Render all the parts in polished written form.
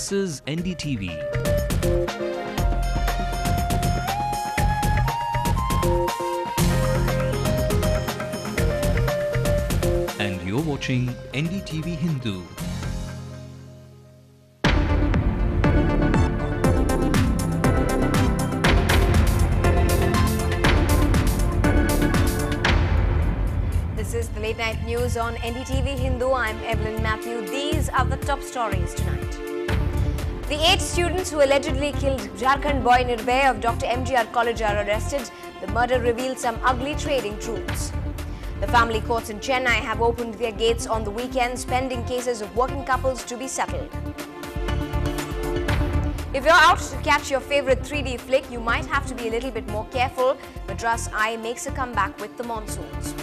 This is NDTV. And you're watching NDTV Hindu. This is the late night news on NDTV Hindu. I'm Evelyn Matthew. These are the top stories tonight. The 8 students who allegedly killed Jharkhand boy Nirbhay of Dr. MGR College are arrested. The murder reveals some ugly trading truths. The family courts in Chennai have opened their gates on the weekends, pending cases of working couples to be settled. If you're out to catch your favorite 3D flick, you might have to be a little bit more careful. Madras Eye makes a comeback with the monsoons.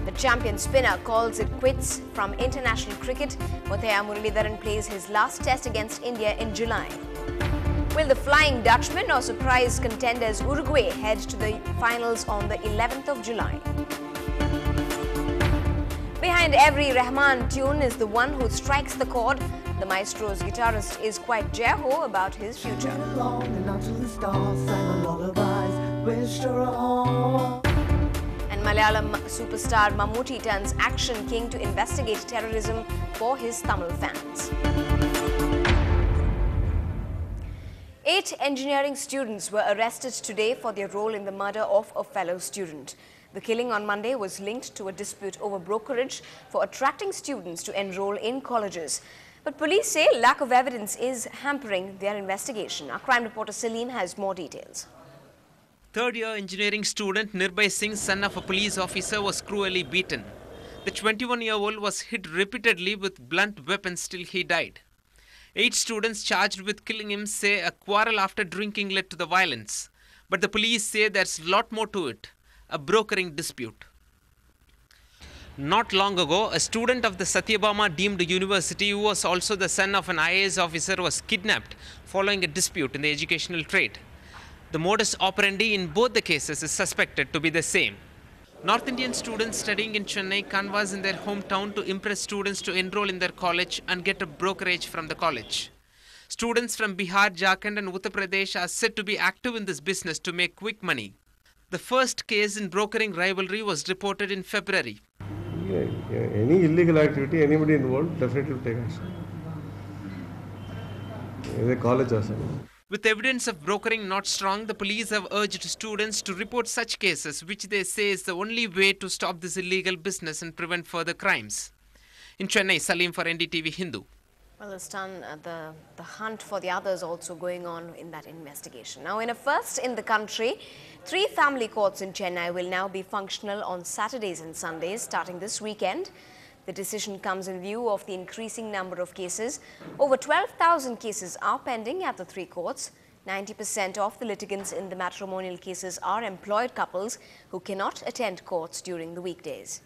The champion spinner calls it quits from international cricket. Muthaiya Muralidharan plays his last test against India in July. Will the Flying Dutchman or surprise contenders Uruguay head to the finals on the 11th of July? Behind every Rahman tune is the one who strikes the chord. The maestro's guitarist is quite jeho about his future. And Malayalam superstar Mammootty turns action king to investigate terrorism for his Tamil fans. 8 engineering students were arrested today for their role in the murder of a fellow student. The killing on Monday was linked to a dispute over brokerage for attracting students to enroll in colleges. But police say lack of evidence is hampering their investigation. Our crime reporter Celine has more details. Third-year engineering student Nirbhay Singh, son of a police officer, was cruelly beaten. The 21-year-old was hit repeatedly with blunt weapons till he died. 8 students charged with killing him say a quarrel after drinking led to the violence. But the police say there's a lot more to it, a brokering dispute. Not long ago, a student of the Satyabama deemed university who was also the son of an IAS officer was kidnapped following a dispute in the educational trade. The modus operandi in both the cases is suspected to be the same. North Indian students studying in Chennai canvass in their hometown to impress students to enroll in their college and get a brokerage from the college. Students from Bihar, Jharkhand and Uttar Pradesh are said to be active in this business to make quick money. The first case in brokering rivalry was reported in February. Any illegal activity, anybody involved, definitely will take action. The college also. With evidence of brokering not strong, the police have urged students to report such cases, which they say is the only way to stop this illegal business and prevent further crimes. In Chennai, Salim for NDTV Hindu. Well, the hunt for the others also going on in that investigation. Now, in a first in the country, 3 family courts in Chennai will now be functional on Saturdays and Sundays starting this weekend. The decision comes in view of the increasing number of cases. Over 12,000 cases are pending at the 3 courts. 90% of the litigants in the matrimonial cases are employed couples who cannot attend courts during the weekdays.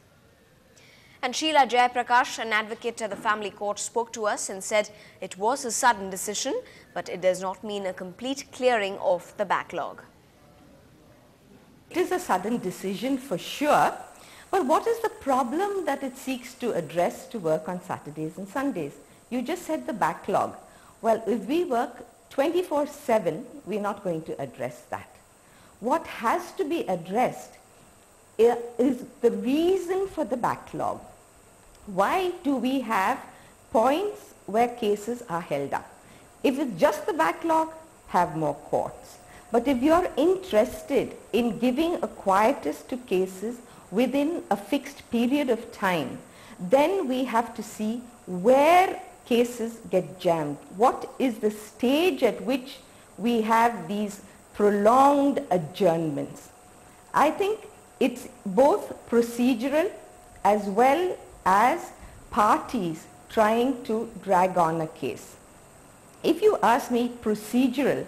And Sheila Jayaprakash, an advocate at the family court, spoke to us and said it was a sudden decision, but it does not mean a complete clearing of the backlog. It is a sudden decision for sure, but what is the problem that it seeks to address to work on Saturdays and Sundays? You just said the backlog. Well, if we work 24/7, we're not going to address that. What has to be addressed is the reason for the backlog. Why do we have points where cases are held up? If it's just the backlog, have more courts. But if you're interested in giving a quietus to cases within a fixed period of time, then we have to see where cases get jammed. What is the stage at which we have these prolonged adjournments? I think it's both procedural as well as parties trying to drag on a case. If you ask me procedural,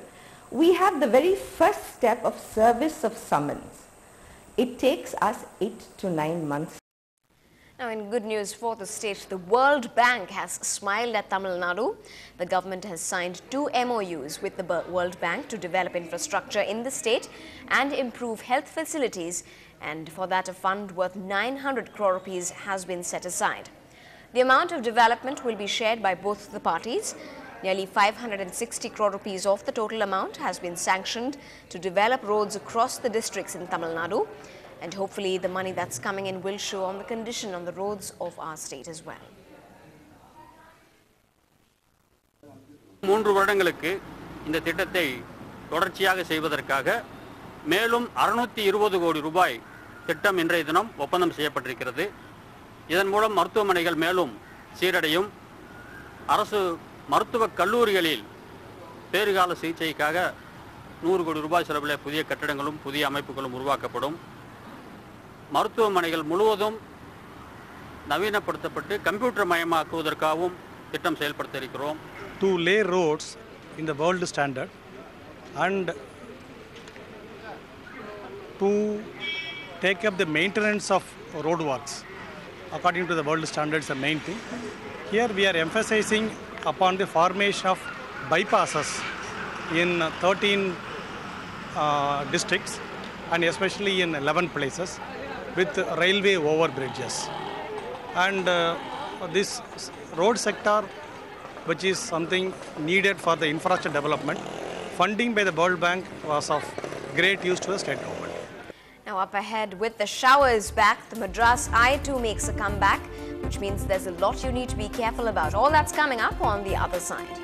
we have the very first step of service of summons. It takes us 8 to 9 months. Now, in good news for the state, the World Bank has smiled at Tamil Nadu. The government has signed 2 MOUs with the World Bank to develop infrastructure in the state and improve health facilities, and for that a fund worth 900 crore rupees has been set aside. The amount of development will be shared by both the parties. Nearly 560 crore rupees of the total amount has been sanctioned to develop roads across the districts in Tamil Nadu. And hopefully the money that's coming in will show on the condition on the roads of our state as well. 3 வருடங்களுக்கு இந்த திட்டத்தை தொடர்ச்சியாக செய்வதற்காக மேலும் 620 கோடி ரூபாய் திட்டம் இன்றைய தினம் ஒப்பந்தம் செய்யப்பட்டிருக்கிறது. இதன் மூலம் மருத்துவமனைகள் மேலும் சீரடையும். அரசு மருத்துவக் கல்லூரிகளில் பேறுகால சிகிச்சைக்காக 100 கோடி ரூபாய் செலவில் புதிய கட்டடங்களும் புதிய அமைப்புகளும் உருவாக்கப்படும். மருத்துவமனைகள் முழுவதும் நவீனப்படுத்தப்பட்டு கம்ப்யூட்டர் மயமாக்குவதற்காகவும் திட்டம் செயல்படுத்த இருக்கிறோம். To lay roads in the world standard and to take up the maintenance of road works according to the world standards is the main thing. Here we are emphasizing upon the formation of bypasses in 13 districts and especially in 11 places with railway overbridges. And this road sector, which is something needed for the infrastructure development, funding by the World Bank was of great use to the state government. Now up ahead, with the showers back, the Madras Eye too makes a comeback, which means there's a lot you need to be careful about. All that's coming up on the other side.